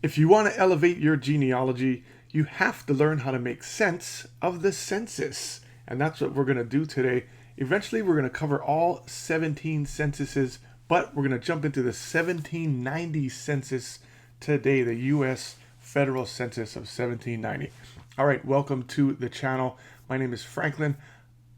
If you want to elevate your genealogy, you have to learn how to make sense of the census. And that's what we're going to do today. Eventually, we're going to cover all 17 censuses, but we're going to jump into the 1790 census today, the US Federal Census of 1790. All right, welcome to the channel. My name is Franklin,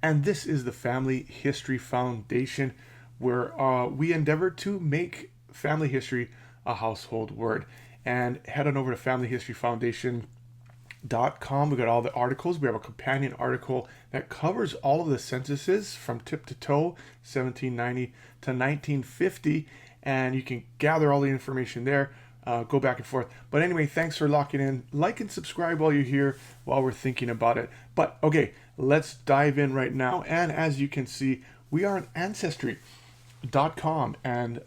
and this is the Family History Foundation, where we endeavor to make family history a household word. And head on over to familyhistoryfoundation.com. We got all the articles. We have a companion article that covers all of the censuses from tip to toe, 1790 to 1950, and you can gather all the information there. Go back and forth. But anyway, thanks for locking in. Like and subscribe while you're here, while we're thinking about it. But okay, let's dive in right now. And as you can see, we are on Ancestry.com, and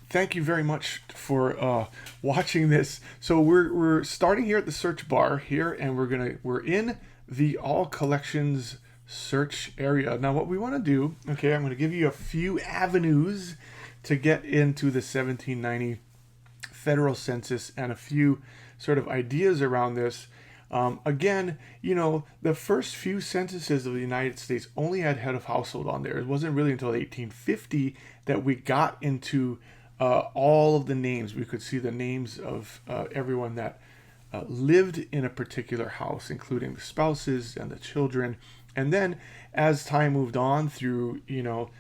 thank you very much for watching this. So we're starting here at the search bar here, and we're in the all collections search area. Now what we want to do, okay, I'm going to give you a few avenues to get into the 1790 federal census and a few sort of ideas around this. Again, you know, the first few censuses of the United States only had head of household on there. It wasn't really until 1850 that we got into all of the names. We could see the names of everyone that lived in a particular house, including the spouses and the children. And then as time moved on through, you know,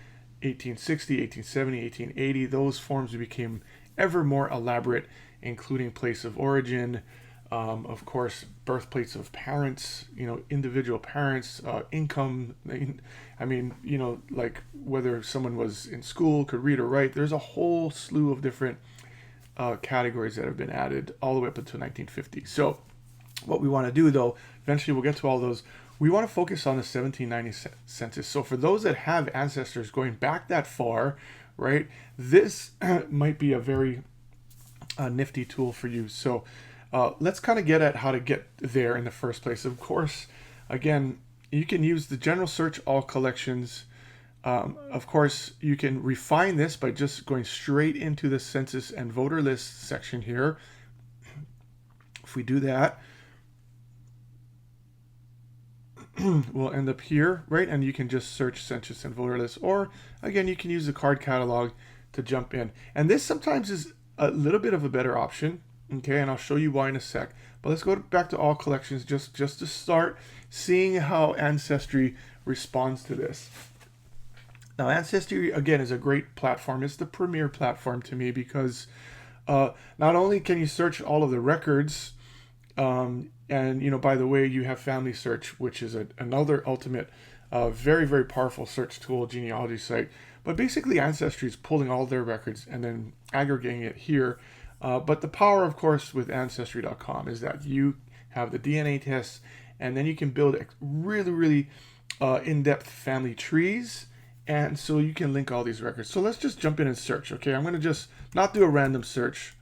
1860, 1870, 1880, those forms became ever more elaborate, including place of origin, of course, birthplace of parents, you know, individual parents, income. I mean, you know, like whether someone was in school, could read or write. There's a whole slew of different categories that have been added all the way up until 1950. So what we want to do, though, eventually we'll get to all those. We want to focus on the 1790 census. So for those that have ancestors going back that far, right, this might be a very nifty tool for you. So let's kind of get at how to get there in the first place. Of course, again, you can use the general search, all collections. Of course, you can refine this by just going straight into the census and voter list section here. If we do that, we'll end up here, right? And you can just search census and voter list, or again, you can use the card catalog to jump in. And this sometimes is a little bit of a better option, okay? And I'll show you why in a sec. But let's go back to all collections just to start seeing how Ancestry responds to this. Now, Ancestry, again, is a great platform. It's the premier platform to me because not only can you search all of the records, and, you know, by the way, you have Family Search, which is another ultimate, very, very powerful search tool, genealogy site. But basically, Ancestry is pulling all their records and then aggregating it here. But the power, of course, with Ancestry.com is that you have the DNA tests, and then you can build really, really in-depth family trees. And so you can link all these records. So let's just jump in and search, okay? I'm going to just not do a random search.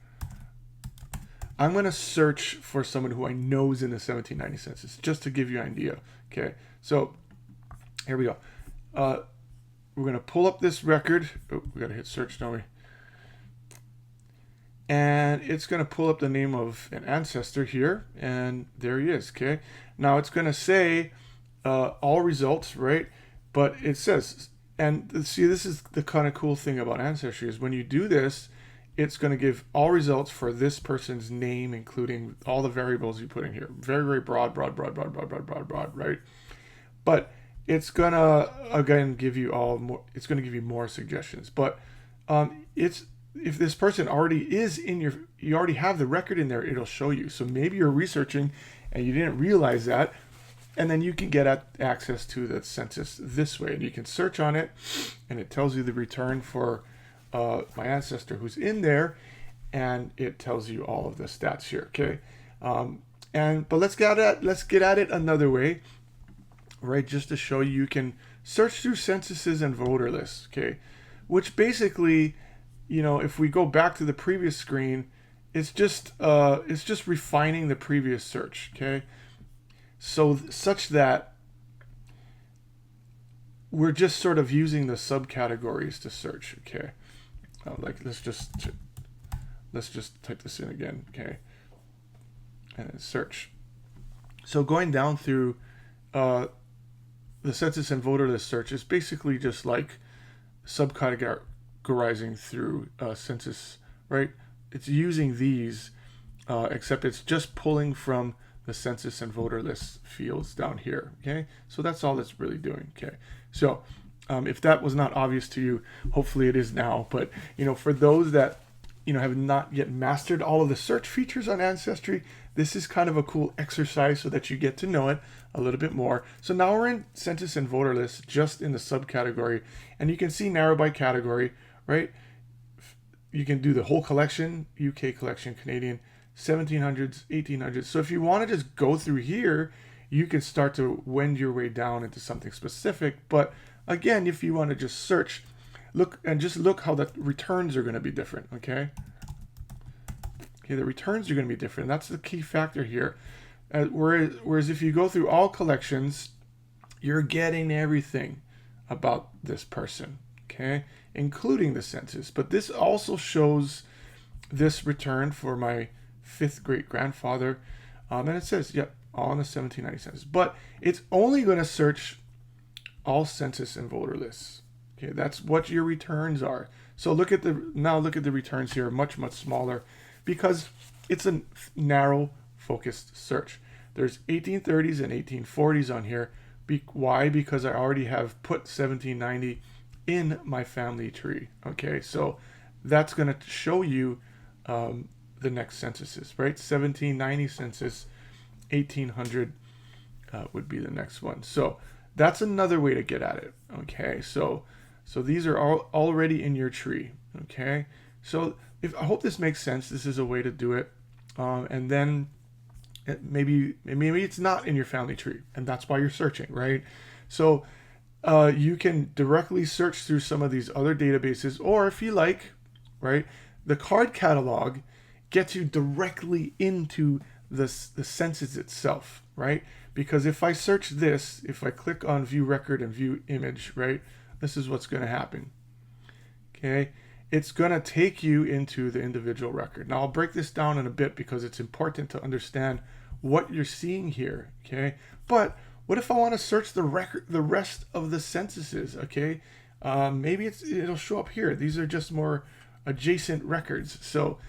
I'm going to search for someone who I know is in the 1790 census, just to give you an idea. Okay, so here we go. We're going to pull up this record. Oh, we got to hit search, don't we? And it's going to pull up the name of an ancestor here, and there he is. Okay, now it's going to say all results, right? But it says, and see, this is the kind of cool thing about Ancestry is when you do this, it's going to give all results for this person's name, including all the variables you put in here. Very, very broad, right? But it's going to, again, give you it's going to give you more suggestions. But if this person already is you already have the record in there, it'll show you. So maybe you're researching and you didn't realize that. And then you can get access to the census this way. And you can search on it, and it tells you the return for my ancestor who's in there, and it tells you all of the stats here. Okay, but let's get at it another way, right? Just to show you can search through censuses and voter lists. Okay, which basically, you know, if we go back to the previous screen, it's just refining the previous search. Okay, so such that we're just sort of using the subcategories to search. Okay. Like let's just let's just type this in again, okay, and then search. So going down through the census and voter list search is basically just like subcategorizing through census, right? It's using these, except it's just pulling from the census and voter list fields down here, okay? So that's all it's really doing, okay? So if that was not obvious to you, hopefully it is now. But, for those that, have not yet mastered all of the search features on Ancestry, this is kind of a cool exercise so that you get to know it a little bit more. So now we're in census and voter lists, just in the subcategory, and you can see narrow by category, right? You can do the whole collection, UK collection, Canadian, 1700s, 1800s. So if you want to just go through here, you can start to wend your way down into something specific. But again, if you want to just search, look how the returns are going to be different, okay? Okay, the returns are going to be different. That's the key factor here. Whereas if you go through all collections, you're getting everything about this person, okay, including the census. But this also shows this return for my 5th great-grandfather, and it says, yep, all in the 1790 census. But it's only going to search all census and voter lists. Okay, that's what your returns are. So look at the returns here, much smaller, because it's a narrow focused search. There's 1830s and 1840s on here. Why? Because I already have put 1790 in my family tree. Okay, so that's going to show you the next censuses, right? 1790 census, 1800 would be the next one. So that's another way to get at it. Okay, so these are all already in your tree. Okay, so I hope this makes sense. This is a way to do it, and then maybe it's not in your family tree, and that's why you're searching, right? So you can directly search through some of these other databases, or if you like, right, the card catalog gets you directly into the census itself, right? Because if I search this, if I click on view record and view image, right, this is what's going to happen. Okay, it's going to take you into the individual record. Now I'll break this down in a bit because it's important to understand what you're seeing here. Okay, but what if I want to search the rest of the censuses? Okay, maybe it'll show up here. These are just more adjacent records. So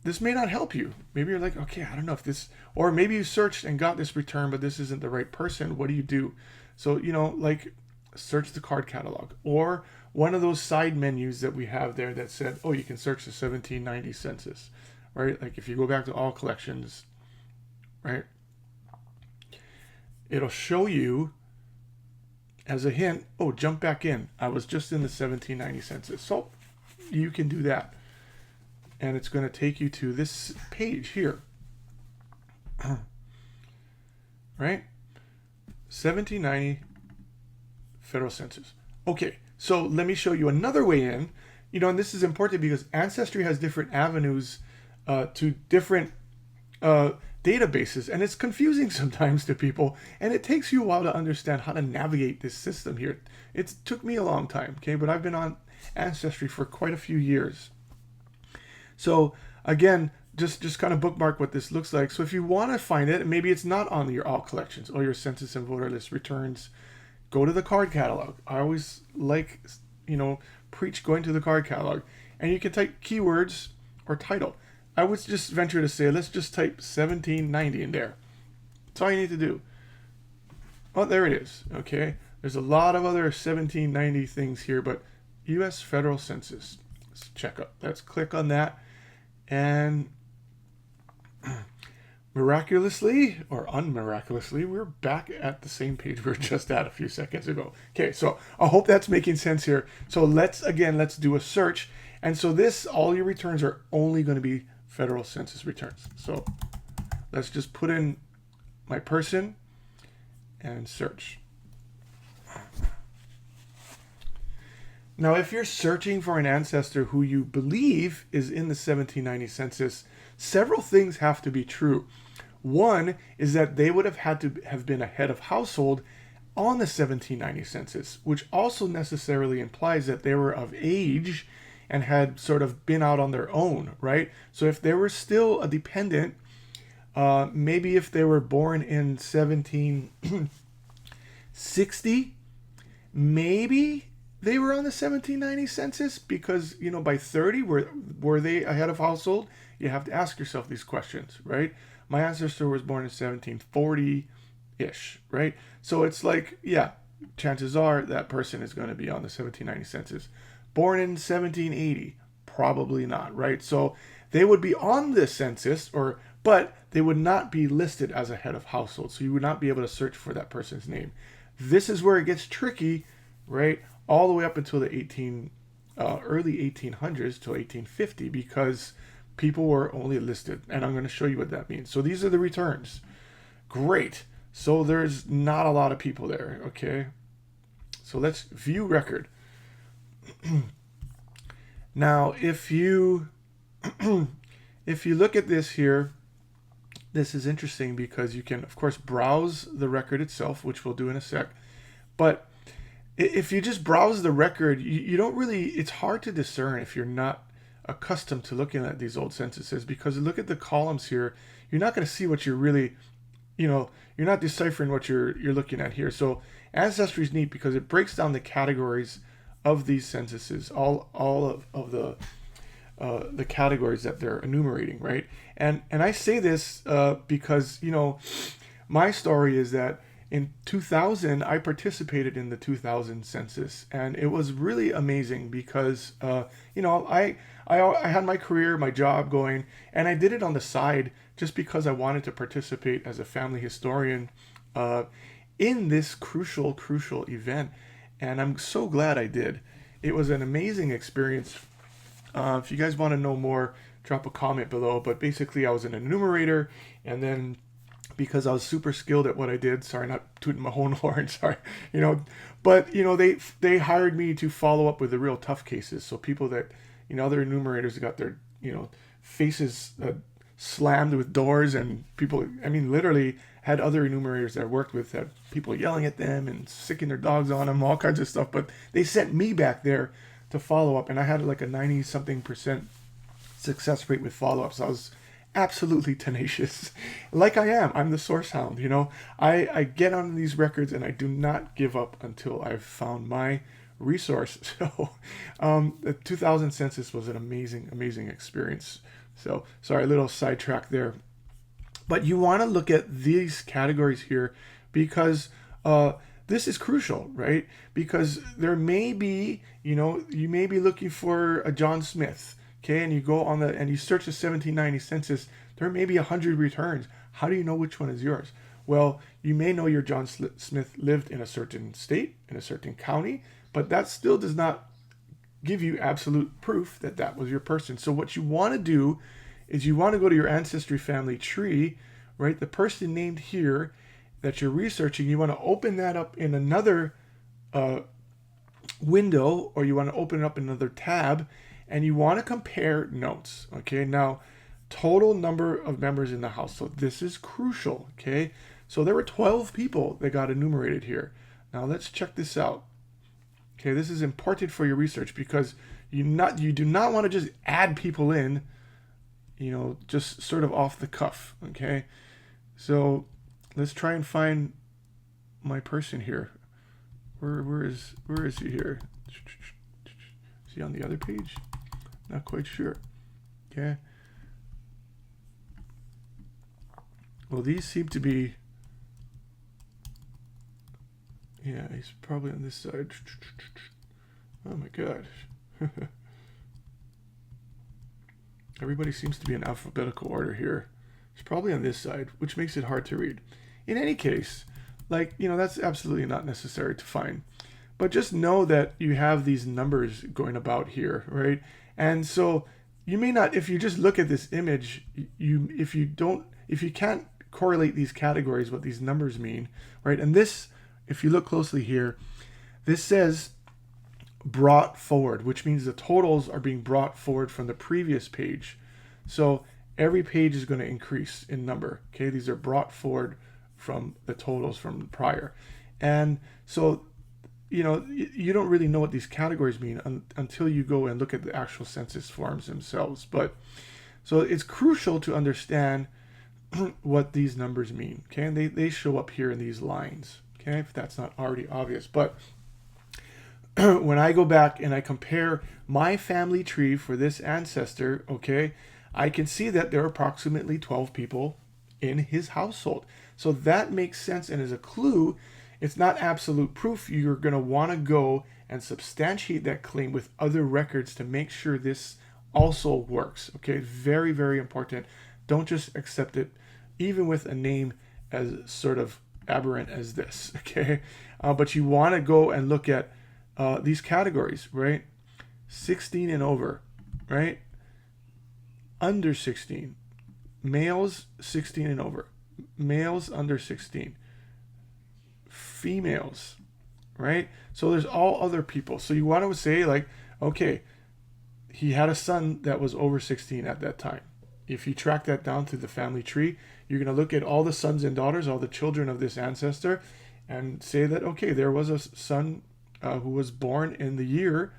this may not help you. Maybe you're like, okay, I don't know if this, or maybe you searched and got this return, but this isn't the right person. What do you do? So, like search the card catalog, or one of those side menus that we have there that said, oh, you can search the 1790 census, right? Like if you go back to all collections, right, it'll show you as a hint, oh, jump back in. I was just in the 1790 census. So you can do that. And it's going to take you to this page here. Right? 1790 Federal Census. Okay, so let me show you another way in. And this is important because Ancestry has different avenues to different databases, and it's confusing sometimes to people, and it takes you a while to understand how to navigate this system here. It took me a long time, okay, but I've been on Ancestry for quite a few years. So again, just kind of bookmark what this looks like. So if you want to find it, maybe it's not on your all collections or your census and voter list returns, go to the card catalog. I always like, preach going to the card catalog, and you can type keywords or title. I would just venture to say, let's just type 1790 in there. That's all you need to do. Oh, there it is. Okay. There's a lot of other 1790 things here, but US Federal Census. Let's check up. Let's click on that. And miraculously or unmiraculously, we're back at the same page we were just at a few seconds ago. Okay, so I hope that's making sense here. So let's do a search. And so all your returns are only going to be Federal Census returns. So let's just put in my person and search. Now, if you're searching for an ancestor who you believe is in the 1790 census, several things have to be true. One is that they would have had to have been a head of household on the 1790 census, which also necessarily implies that they were of age and had sort of been out on their own, right? So if they were still a dependent, maybe if they were born in 1760, maybe they were on the 1790 census, because, you know, by 30, were they a head of household? You have to ask yourself these questions, right? My ancestor was born in 1740-ish, right? So it's like, yeah, chances are that person is going to be on the 1790 census. Born in 1780, probably not, right? So they would be on this census, but they would not be listed as a head of household. So you would not be able to search for that person's name. This is where it gets tricky, right? All the way up until the early 1800s to 1850, because people were only listed. And I'm going to show you what that means. So these are the returns. Great. So there's not a lot of people there, okay? So let's view record. Now, if you look at this here, this is interesting because you can, of course, browse the record itself, which we'll do in a sec. But if you just browse the record, you don't really, it's hard to discern if you're not accustomed to looking at these old censuses, because look at the columns here. You're not going to see what you're really, you're not deciphering what you're looking at here. So Ancestry is neat because it breaks down the categories of these censuses, all of the categories that they're enumerating, right? And I say this because, my story is that in 2000, I participated in the 2000 census, and it was really amazing because, I had my career, my job going, and I did it on the side just because I wanted to participate as a family historian in this crucial event. And I'm so glad I did. It was an amazing experience. If you guys want to know more, drop a comment below. But basically, I was an enumerator, and then because I was super skilled at what I did, sorry, not tooting my own horn, sorry, but they hired me to follow up with the real tough cases. So people that, other enumerators got their, faces slammed with doors, and people, literally had other enumerators that I worked with, had people yelling at them and sicking their dogs on them, all kinds of stuff. But they sent me back there to follow up, and I had like a 90-something% success rate with follow-ups. I was absolutely tenacious, like I am. I'm the source hound, I get on these records and I do not give up until I've found my resource. So the 2000 census was an amazing experience. So sorry, a little sidetrack there. But you want to look at these categories here because this is crucial, right? Because there may be, you may be looking for a John Smith, okay, and you go on and you search the 1790 census, there may be 100 returns. How do you know which one is yours? Well, you may know your John Smith lived in a certain state, in a certain county, but that still does not give you absolute proof that that was your person. So what you want to do is you want to go to your ancestry family tree, right? The person named here that you're researching, you want to open that up in another window, or you want to open it up in another tab, and you want to compare notes. Okay, now total number of members in the house. So this is crucial. Okay, so there were 12 people that got enumerated here. Now let's check this out. Okay, this is important for your research because you do not want to just add people in, just sort of off the cuff. Okay, so let's try and find my person here. Where is he here? Is he on the other page? Not quite sure. Okay. Well, these seem to be. Yeah, he's probably on this side. Oh my god. Everybody seems to be in alphabetical order here. It's probably on this side, which makes it hard to read. In any case, that's absolutely not necessary to find. But just know that you have these numbers going about here, right? And so you may not, if you just look at this image, if you can't correlate these categories, what these numbers mean, right? And this, if you look closely here, this says brought forward, which means the totals are being brought forward from the previous page. So every page is going to increase in number. Okay, these are brought forward from the totals from prior. And so, you don't really know what these categories mean until you go and look at the actual census forms themselves. But so it's crucial to understand what these numbers mean. Okay, and they show up here in these lines. Okay, if that's not already obvious. But when I go back and I compare my family tree for this ancestor, okay, I can see that there are approximately 12 people in his household. So that makes sense and is a clue. It's not absolute proof. You're going to want to go and substantiate that claim with other records to make sure this also works. Okay, very, very important. Don't just accept it, even with a name as sort of aberrant as this. Okay, but you want to go and look at these categories, right? 16 and over, right? Under 16, males 16 and over, males under 16, females, right? So there's all other people. So you want to say like, okay, he had a son that was over 16 at that time. If you track that down to the family tree, you're going to look at all the sons and daughters, all the children of this ancestor, and say that, okay, there was a son who was born in the year,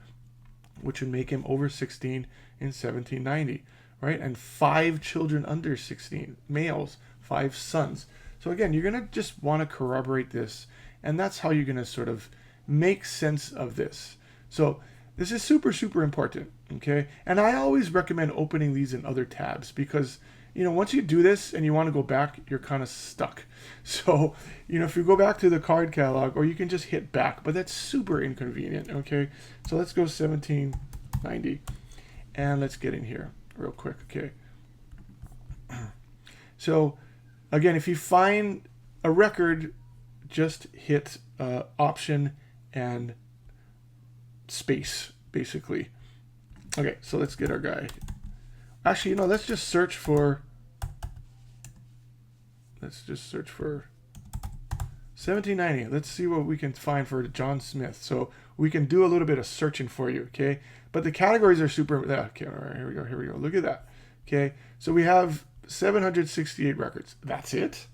which would make him over 16 in 1790, right? And 5 children under 16, males, 5 sons. So again, you're going to just want to corroborate this, and that's how you're going to sort of make sense of this. So this is super, super important, okay? And I always recommend opening these in other tabs because, once you do this and you want to go back, you're kind of stuck. So, if you go back to the card catalog, or you can just hit back, but that's super inconvenient, okay? So let's go 1790, and let's get in here real quick, okay? So, again, if you find a record, just hit Option and space, basically. Okay, so let's get our guy. Actually, let's just search for 1790. Let's see what we can find for John Smith. So we can do a little bit of searching for you, okay? But the categories are super. Okay, all right, here we go. Look at that. Okay, so we have 768 records. That's it.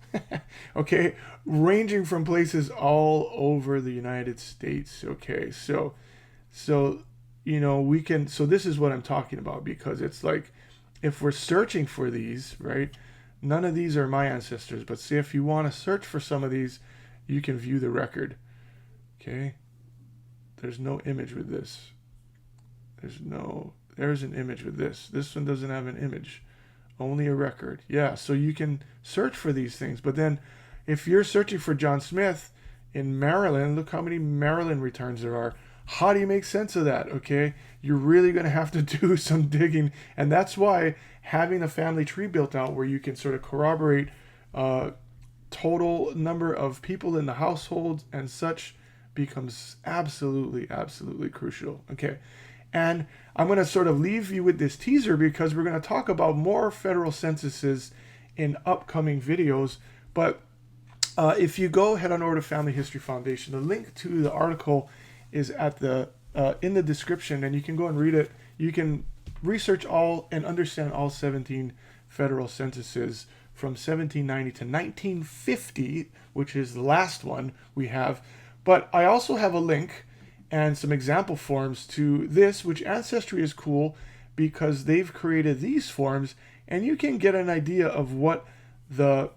Okay, ranging from places all over the United States. Okay, so we can. So this is what I'm talking about, because it's like, if we're searching for these, right? None of these are my ancestors, but say if you want to search for some of these, you can view the record. Okay, there's no image with this. There's an image with this. This one doesn't have an image, only a record. Yeah, so you can search for these things. But then if you're searching for John Smith in Maryland, look how many Maryland returns there are. How do you make sense of that? Okay, you're really going to have to do some digging, and that's why having a family tree built out where you can sort of corroborate total number of people in the household and such becomes absolutely, absolutely crucial. Okay, and I'm going to sort of leave you with this teaser because we're going to talk about more federal censuses in upcoming videos. But if you go head on over to Family History Foundation, the link to the article is at the in the description, and you can go and read it. You can research all and understand all 17 federal censuses from 1790 to 1950, which is the last one we have. But I also have a link and some example forms to this, which Ancestry is cool because they've created these forms, and you can get an idea of what the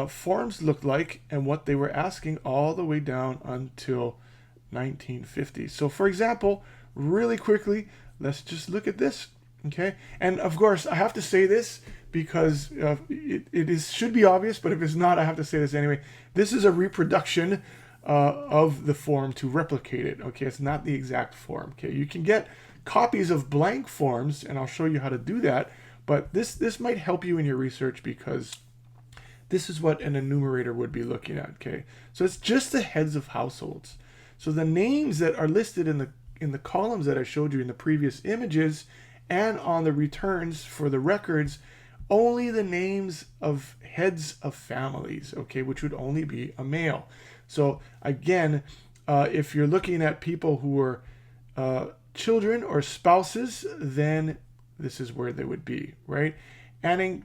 forms looked like and what they were asking all the way down until 1950. So for example, really quickly, let's just look at this. Okay, and of course I have to say this because it should be obvious, but if it's not, I have to say this anyway. This is a reproduction of the form to replicate it. Okay, it's not the exact form. Okay, you can get copies of blank forms, and I'll show you how to do that. But this might help you in your research because this is what an enumerator would be looking at. Okay, so it's just the heads of households. So the names that are listed in the columns that I showed you in the previous images and on the returns for the records, only the names of heads of families, okay, which would only be a male. So again, if you're looking at people who are children or spouses, then this is where they would be, right? And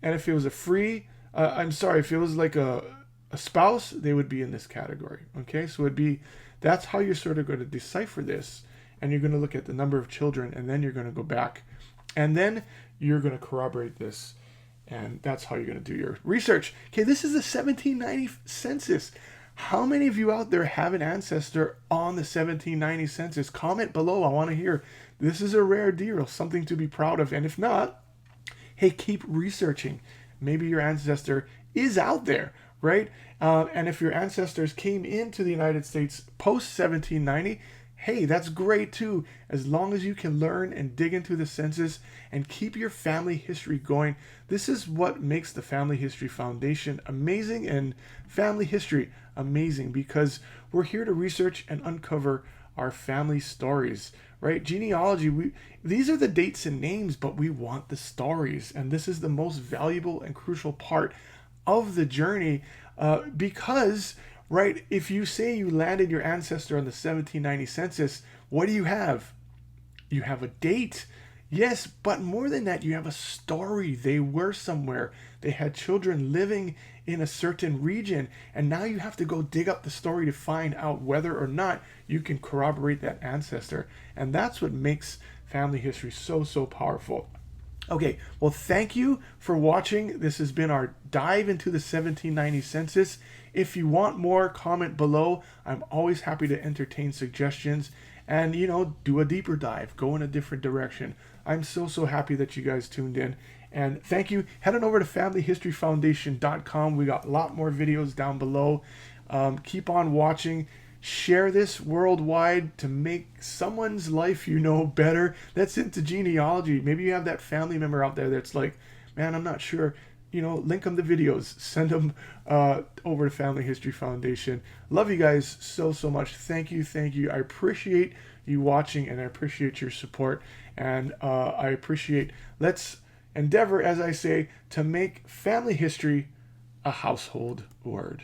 if it was a free, if it was like a a spouse, they would be in this category. Okay, so that's how you're sort of going to decipher this, and you're going to look at the number of children, and then you're going to go back, and then you're going to corroborate this, and that's how you're going to do your research. Okay, this is the 1790 census. How many of you out there have an ancestor on the 1790 census? Comment below. I want to hear. This is a rare deal, something to be proud of. And if not, hey, keep researching. Maybe your ancestor is out there, right? And if your ancestors came into the United States post 1790, hey, that's great too. As long as you can learn and dig into the census and keep your family history going. This is what makes the Family History Foundation amazing, and family history amazing, because we're here to research and uncover our family stories, right? Genealogy, these are the dates and names, but we want the stories. And this is the most valuable and crucial part of the journey, because, right, if you say you landed your ancestor on the 1790 census, what do you have? You have a date. Yes, but more than that, you have a story. They were somewhere. They had children living in a certain region, and now you have to go dig up the story to find out whether or not you can corroborate that ancestor. And that's what makes family history so, so powerful. Okay, well, thank you for watching. This has been our dive into the 1790 census. If you want more, comment below. I'm always happy to entertain suggestions and, do a deeper dive, go in a different direction. I'm so, so happy that you guys tuned in. And thank you. Head on over to familyhistoryfoundation.com. We got a lot more videos down below. Keep on watching. Share this worldwide to make someone's life better that's into genealogy. Maybe you have that family member out there that's like, man, I'm not sure. Link them the videos. Send them over to Family History Foundation. Love you guys so, so much. Thank you. I appreciate you watching, and I appreciate your support. And I appreciate, let's endeavor, as I say, to make family history a household word.